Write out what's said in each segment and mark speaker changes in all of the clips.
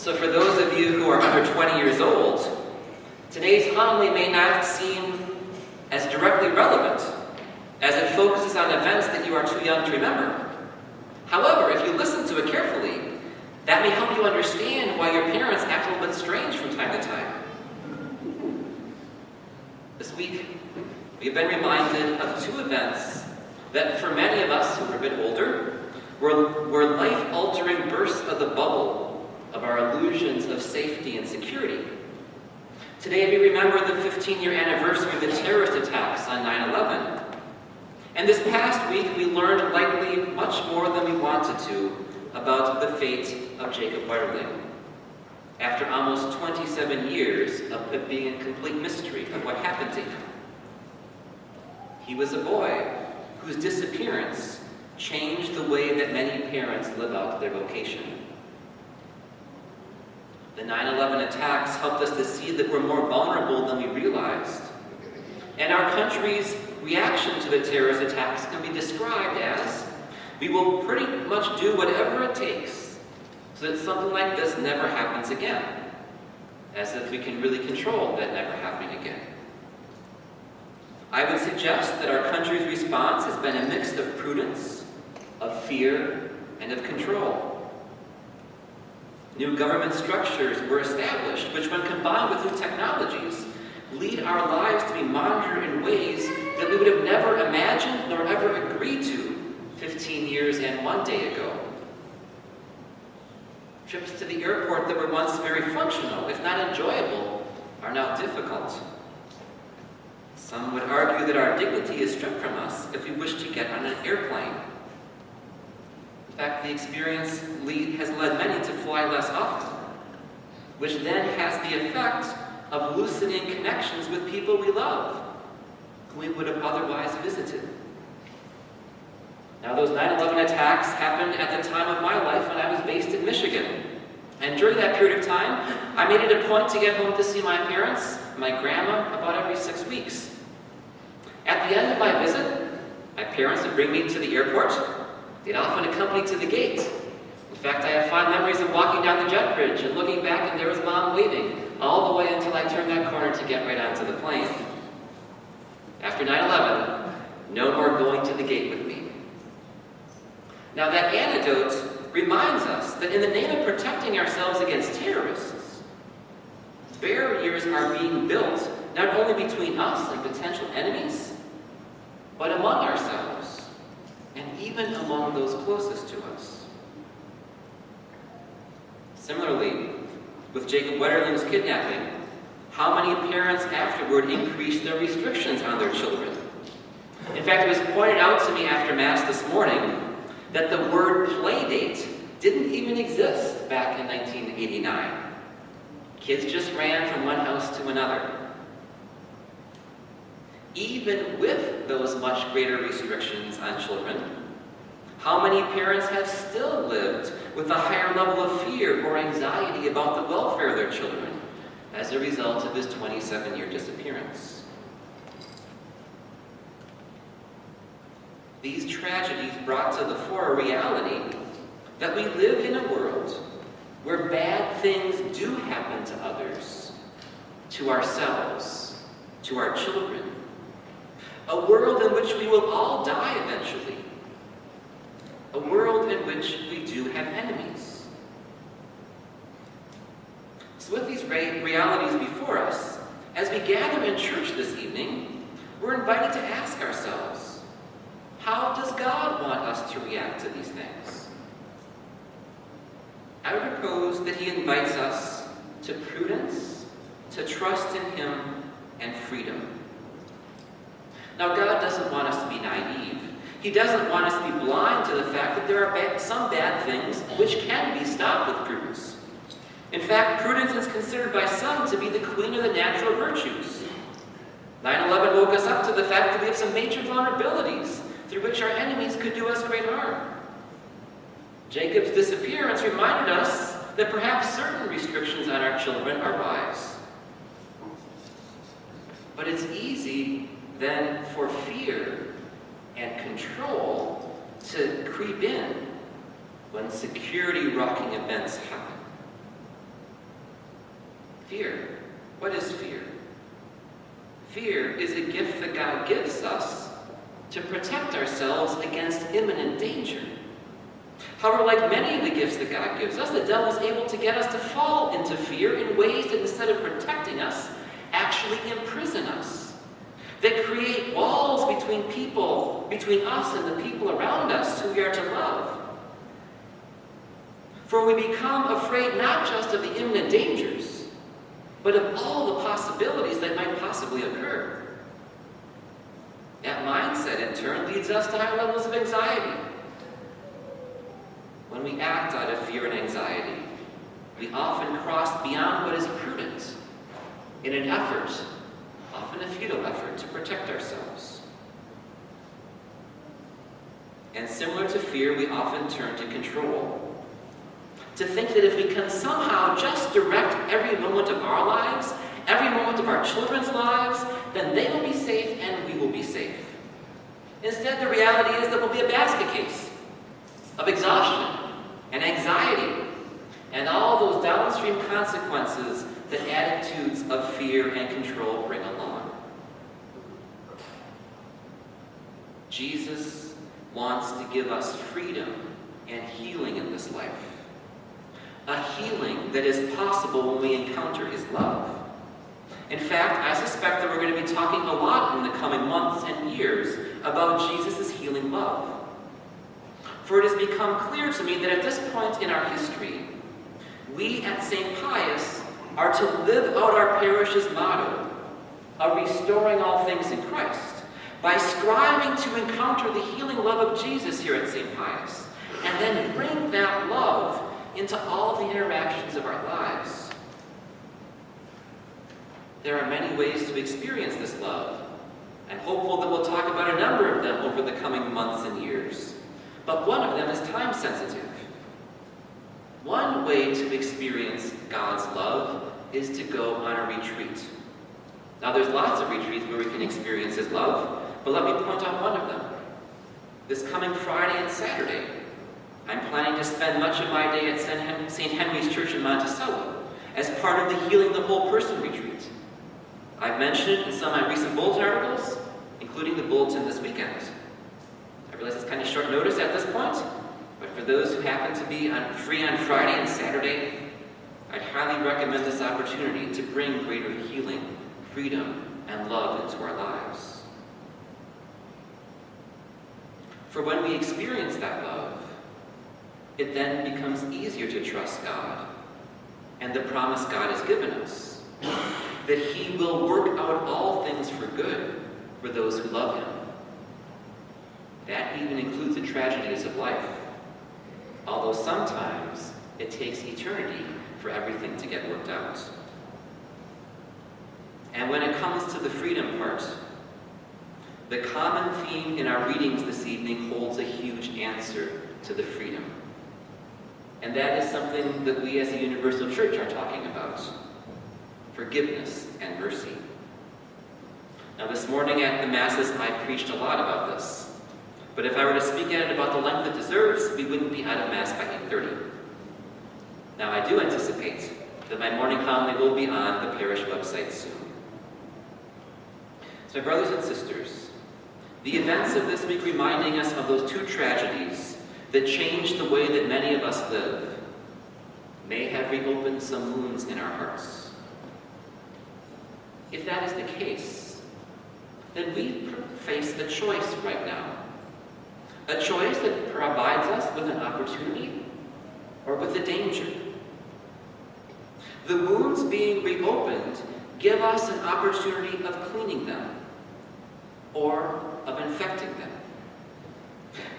Speaker 1: So for those of you who are under 20 years old, today's homily may not seem as directly relevant as it focuses on events that you are too young to remember. However, if you listen to it carefully, that may help you understand why your parents act a little bit strange from time to time. This week, we've been reminded of two events that for many of us who are a bit older were life-altering bursts of the bubble of our illusions of safety and security. Today we remember the 15-year anniversary of the terrorist attacks on 9/11. And this past week we learned likely much more than we wanted to about the fate of Jacob Wetterling, after almost 27 years of it being a complete mystery of what happened to him. He was a boy whose disappearance changed the way that many parents live out their vocation. The 9/11 attacks helped us to see that we're more vulnerable than we realized. And our country's reaction to the terrorist attacks can be described as, we will pretty much do whatever it takes so that something like this never happens again, as if we can really control that never happening again. I would suggest that our country's response has been a mix of prudence, of fear, and of control. New government structures were established, which when combined with new technologies, lead our lives to be monitored in ways that we would have never imagined nor ever agreed to 15 years and 1 day ago. Trips to the airport that were once very functional, if not enjoyable, are now difficult. Some would argue that our dignity is stripped from us if we wish to get on an airplane. In fact, the experience has led many to fly less often, which then has the effect of loosening connections with people we love, who we would have otherwise visited. Now, those 9/11 attacks happened at the time of my life when I was based in Michigan. And during that period of time, I made it a point to get home to see my parents, my grandma, about every 6 weeks. At the end of my visit, my parents would bring me to the airport. They'd often accompany me to the gate. In fact, I have fond memories of walking down the jet bridge and looking back, and there was Mom waving all the way until I turned that corner to get right onto the plane. After 9/11, no more going to the gate with me. Now that anecdote reminds us that in the name of protecting ourselves against terrorists, barriers are being built not only between us and potential enemies, but among ourselves, and even among those closest to us. Similarly, with Jacob Wetterling's kidnapping, how many parents afterward increased their restrictions on their children? In fact, it was pointed out to me after Mass this morning that the word play date didn't even exist back in 1989. Kids just ran from one house to another. Even with those much greater restrictions on children, how many parents have still lived with a higher level of fear or anxiety about the welfare of their children as a result of his 27-year disappearance? These tragedies brought to the fore a reality that we live in a world where bad things do happen to others, to ourselves, to our children. A world in which we will all die eventually. A world in which we do have enemies. So with these realities before us, as we gather in church this evening, we're invited to ask ourselves, how does God want us to react to these things? I would propose that he invites us to prudence, to trust in him, and freedom. Now, God doesn't want us to be naive. He doesn't want us to be blind to the fact that there are some bad things which can be stopped with prudence. In fact, prudence is considered by some to be the queen of the natural virtues. 9/11 woke us up to the fact that we have some major vulnerabilities through which our enemies could do us great harm. Jacob's disappearance reminded us that perhaps certain restrictions on our children are wise. But it's easy then for fear and control to creep in when security-rocking events happen. Fear. What is fear? Fear is a gift that God gives us to protect ourselves against imminent danger. However, like many of the gifts that God gives us, the devil is able to get us to fall into fear in ways that, instead of protecting us, actually imprison us. That create walls between people, between us and the people around us who we are to love. For we become afraid not just of the imminent dangers, but of all the possibilities that might possibly occur. That mindset, in turn, leads us to high levels of anxiety. When we act out of fear and anxiety, we often cross beyond what is prudent in an effort, often a futile effort, to protect ourselves. And similar to fear, we often turn to control. To think that if we can somehow just direct every moment of our lives, every moment of our children's lives, then they will be safe and we will be safe. Instead, the reality is that we'll be a basket case of exhaustion and anxiety and all those downstream consequences that attitudes of fear and control bring along. Jesus wants to give us freedom and healing in this life. A healing that is possible when we encounter His love. In fact, I suspect that we're going to be talking a lot in the coming months and years about Jesus' healing love. For it has become clear to me that at this point in our history, we at St. Pius are to live out our parish's motto of restoring all things in Christ by striving to encounter the healing love of Jesus here at St. Pius, and then bring that love into all the interactions of our lives. There are many ways to experience this love. I'm hopeful that we'll talk about a number of them over the coming months and years. But one of them is time sensitive. One way to experience God's love is to go on a retreat. Now, there's lots of retreats where we can experience His love, but let me point out one of them. This coming Friday and Saturday, I'm planning to spend much of my day at St. Henry's Church in Monticello as part of the Healing the Whole Person retreat. I've mentioned it in some of my recent bulletin articles, including the bulletin this weekend. I realize it's kind of short notice at this point, but for those who happen to be free on Friday and Saturday, I'd highly recommend this opportunity to bring greater healing, freedom, and love into our lives. For when we experience that love, it then becomes easier to trust God and the promise God has given us, that He will work out all things for good for those who love Him. That even includes the tragedies of life, although sometimes it takes eternity for everything to get worked out. And when it comes to the freedom part, the common theme in our readings this evening holds a huge answer to the freedom. And that is something that we as a universal church are talking about: forgiveness and mercy. Now, this morning at the Masses, I preached a lot about this. But if I were to speak at it about the length it deserves, we wouldn't be out of Mass by 8:30. Now, I do anticipate that my morning homily will be on the parish website soon. So, my brothers and sisters, the events of this week reminding us of those two tragedies that changed the way that many of us live may have reopened some wounds in our hearts. If that is the case, then we face a choice right now. A choice that provides us with an opportunity or with a danger. The wounds being reopened give us an opportunity of cleaning them or of infecting them.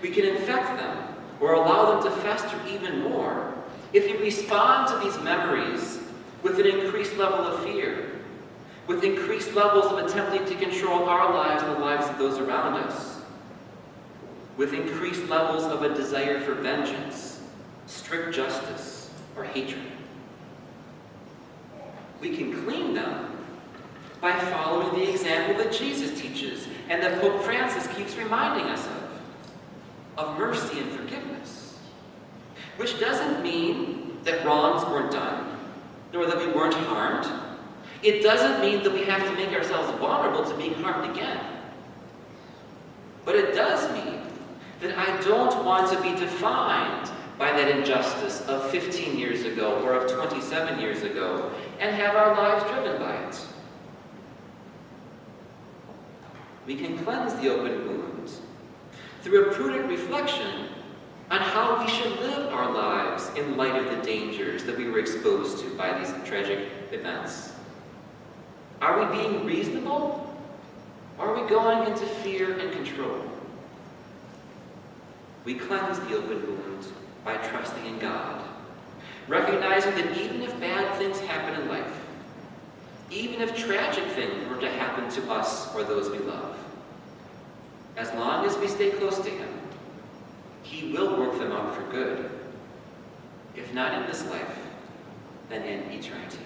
Speaker 1: We can infect them or allow them to fester even more if we respond to these memories with an increased level of fear, with increased levels of attempting to control our lives and the lives of those around us, with increased levels of a desire for vengeance, strict justice, or hatred. We can clean them by following the example that Jesus teaches and that Pope Francis keeps reminding us of mercy and forgiveness. Which doesn't mean that wrongs weren't done, nor that we weren't harmed. It doesn't mean that we have to make ourselves vulnerable to being harmed again. But it does mean that I don't want to be defined by that injustice of 15 years ago or of 27 years ago and have our lives driven by it. We can cleanse the open wounds through a prudent reflection on how we should live our lives in light of the dangers that we were exposed to by these tragic events. Are we being reasonable? Or are we going into fear and control? We cleanse the open wound by trusting in God, recognizing that even if bad things happen in life, even if tragic things were to happen to us or those we love, as long as we stay close to Him, He will work them out for good, if not in this life, then in eternity.